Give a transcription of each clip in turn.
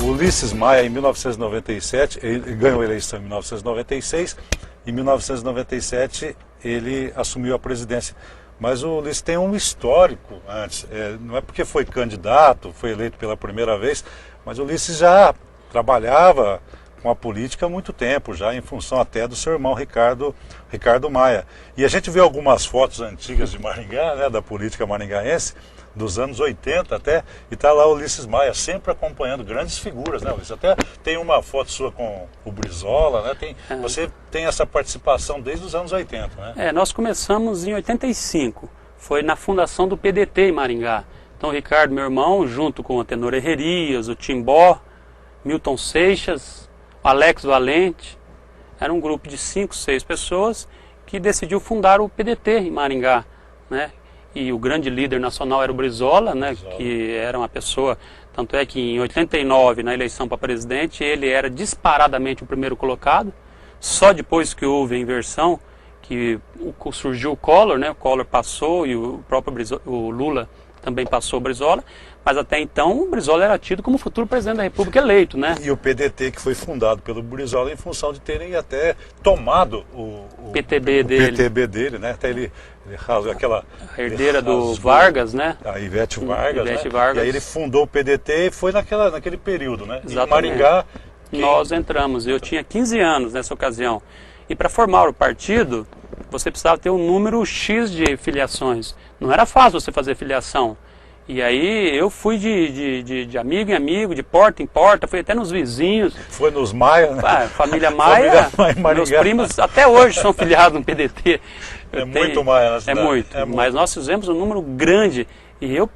O Ulisses Maia, em 1997, ele ganhou a eleição em 1996, em 1997 ele assumiu a presidência. Mas o Ulisses tem um histórico antes, não é porque foi candidato, foi eleito pela primeira vez, mas o Ulisses já trabalhava com a política há muito tempo, já em função até do seu irmão Ricardo Maia. E a gente vê algumas fotos antigas de Maringá, né, da política maringaense, dos anos 80 até, e está lá o Ulisses Maia, sempre acompanhando grandes figuras, né, Ulisses? Até tem uma foto sua com o Brizola, né? Você tem essa participação desde os anos 80, né? Nós começamos em 85, foi na fundação do PDT em Maringá. Então o Ricardo, meu irmão, junto com o Tenor Herrerias, o Timbó, Milton Seixas, o Alex Valente, era um grupo de 5, 6 pessoas que decidiu fundar o PDT em Maringá, né? E o grande líder nacional era o Brizola, né? Que era uma pessoa, tanto é que em 89, na eleição para presidente, ele era disparadamente o primeiro colocado. Só depois que houve a inversão, que surgiu o Collor, né? O Collor passou e o próprio o Lula também passou o Brizola. Mas até então o Brizola era tido como futuro presidente da República eleito, né? E o PDT que foi fundado pelo Brizola em função de terem até tomado o PTB dele, né? Até ele rasgou aquela... A herdeira do Vargas, né? A Ivete Vargas, Ivete né? Vargas. E aí ele fundou o PDT e foi naquele período, né? Exatamente. Em Maringá... Nós entramos, eu tinha 15 anos nessa ocasião. E para formar o partido, você precisava ter um número X de filiações. Não era fácil você fazer filiação. E aí eu fui de amigo em amigo, de porta em porta, fui até nos vizinhos. Foi nos Maia, né? Família Maia, meus primos até hoje são filiados no PDT. Muito Maia na cidade. Muito, mas nós fizemos um número grande. E eu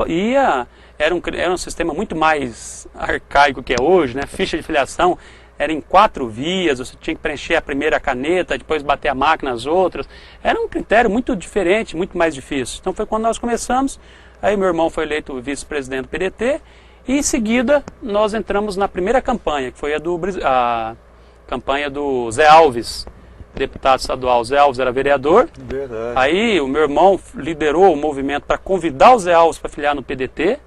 ia... Era um sistema muito mais arcaico que é hoje, né? Ficha de filiação era em 4 vias, você tinha que preencher a primeira caneta, depois bater a máquina nas outras. Era um critério muito diferente, muito mais difícil. Então foi quando nós começamos. Aí meu irmão foi eleito vice-presidente do PDT e em seguida nós entramos na primeira campanha, que foi a campanha do Zé Alves, deputado estadual. Zé Alves era vereador. Verdade. Aí o meu irmão liderou o movimento para convidar o Zé Alves para filiar no PDT,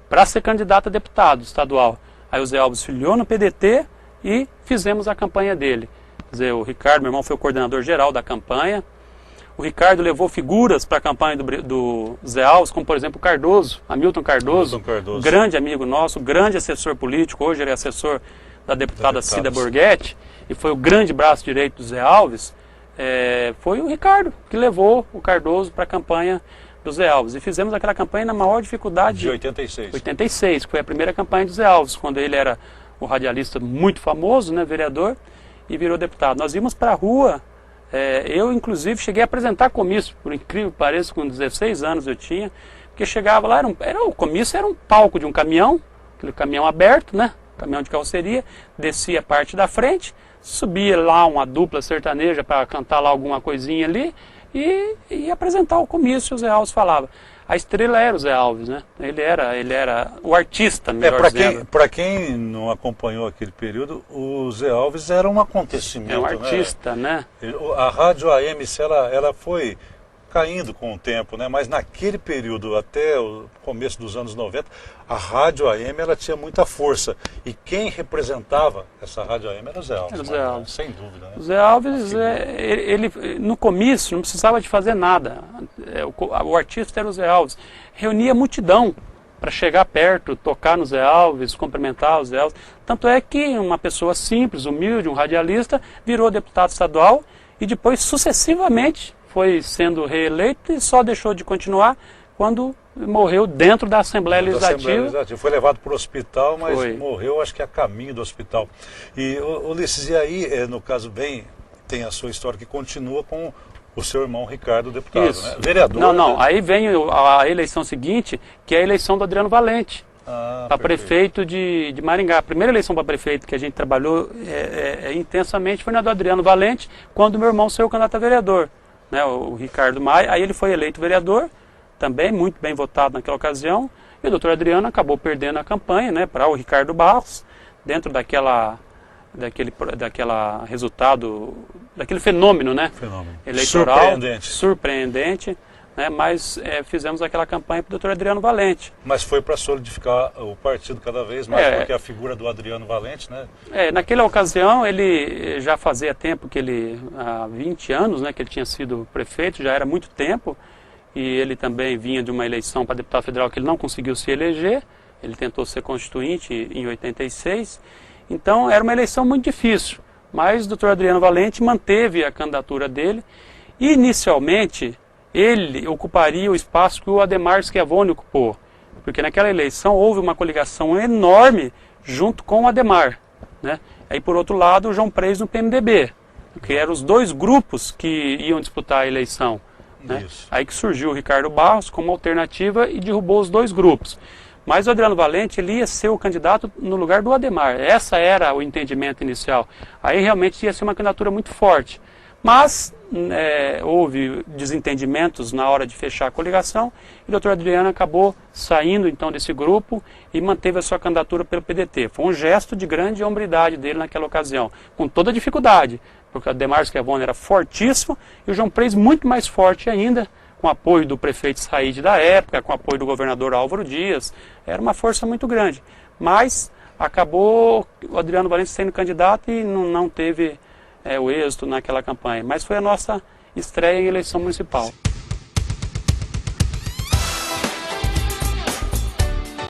para ser candidato a deputado estadual. Aí o Zé Alves filiou no PDT e fizemos a campanha dele. Quer dizer, o Ricardo, meu irmão, foi o coordenador geral da campanha. O Ricardo levou figuras para a campanha do Zé Alves, como por exemplo o Cardoso, Hamilton Cardoso, grande amigo nosso, grande assessor político, hoje ele é assessor da deputada Cida Borghetti, e foi o grande braço direito do Zé Alves. Foi o Ricardo que levou o Cardoso para a campanha do Zé Alves. E fizemos aquela campanha na maior dificuldade. De 86. 86, que foi a primeira campanha do Zé Alves, quando ele era o radialista muito famoso, né, vereador, e virou deputado. Nós íamos para a rua, eu inclusive cheguei a apresentar comício, por incrível que pareça, com 16 anos eu tinha, porque chegava lá, o comício era um palco de um caminhão, aquele caminhão aberto, né, caminhão de carroceria, descia a parte da frente, subia lá uma dupla sertaneja para cantar lá alguma coisinha ali, e apresentar o comício, o Zé Alves falava. A estrela era o Zé Alves, né? Ele era o artista, melhor dizendo. Para quem não acompanhou aquele período, o Zé Alves era um acontecimento, é um artista, né? A rádio AM, ela foi caindo com o tempo, né? Mas naquele período, até o começo dos anos 90, a rádio AM ela tinha muita força. E quem representava essa rádio AM era o Zé Alves. Era o Zé Alves. Sem dúvida, né? O Zé Alves, ele no comício não precisava de fazer nada. O artista era o Zé Alves. Reunia multidão para chegar perto, tocar no Zé Alves, cumprimentar o Zé Alves. Tanto é que uma pessoa simples, humilde, um radialista, virou deputado estadual e depois sucessivamente foi sendo reeleito e só deixou de continuar quando morreu dentro da Assembleia Legislativa. Foi levado para o hospital, mas foi. Morreu acho que a caminho do hospital. E Ulisses, e aí, no caso bem, tem a sua história que continua com o seu irmão Ricardo, deputado, né? Vereador. Não, aí vem a eleição seguinte, que é a eleição do Adriano Valente. Para prefeito de Maringá. A primeira eleição para prefeito que a gente trabalhou intensamente foi na do Adriano Valente, quando meu irmão saiu candidato a vereador. Né, o Ricardo Maia, aí ele foi eleito vereador, também muito bem votado naquela ocasião, e o doutor Adriano acabou perdendo a campanha, né, para o Ricardo Barros, dentro daquele fenômeno, né, eleitoral, surpreendente, né, mas fizemos aquela campanha para o doutor Adriano Valente. Mas foi para solidificar o partido cada vez mais, porque a figura do Adriano Valente, né? Naquela ocasião, ele já fazia tempo que ele, há 20 anos, né, que ele tinha sido prefeito, já era muito tempo, e ele também vinha de uma eleição para deputado federal que ele não conseguiu se eleger, ele tentou ser constituinte em 86, então era uma eleição muito difícil, mas o doutor Adriano Valente manteve a candidatura dele, e inicialmente ele ocuparia o espaço que o Adhemar Schiavone ocupou, porque naquela eleição houve uma coligação enorme junto com o Adhemar, né? Aí por outro lado o João Preis no PMDB, que eram os dois grupos que iam disputar a eleição, né? Aí que surgiu o Ricardo Barros como alternativa e derrubou os dois grupos. Mas o Adriano Valente ele ia ser o candidato no lugar do Adhemar. Essa era o entendimento inicial. Aí realmente ia ser uma candidatura muito forte. Mas houve desentendimentos na hora de fechar a coligação e o doutor Adriano acabou saindo então desse grupo e manteve a sua candidatura pelo PDT. Foi um gesto de grande hombridade dele naquela ocasião, com toda a dificuldade, porque o Adhemar Schiavone era fortíssimo e o João Preis muito mais forte ainda, com apoio do prefeito Said da época, com apoio do governador Álvaro Dias, era uma força muito grande. Mas acabou o Adriano Valente sendo candidato e não teve o êxito naquela campanha. Mas foi a nossa estreia em eleição municipal.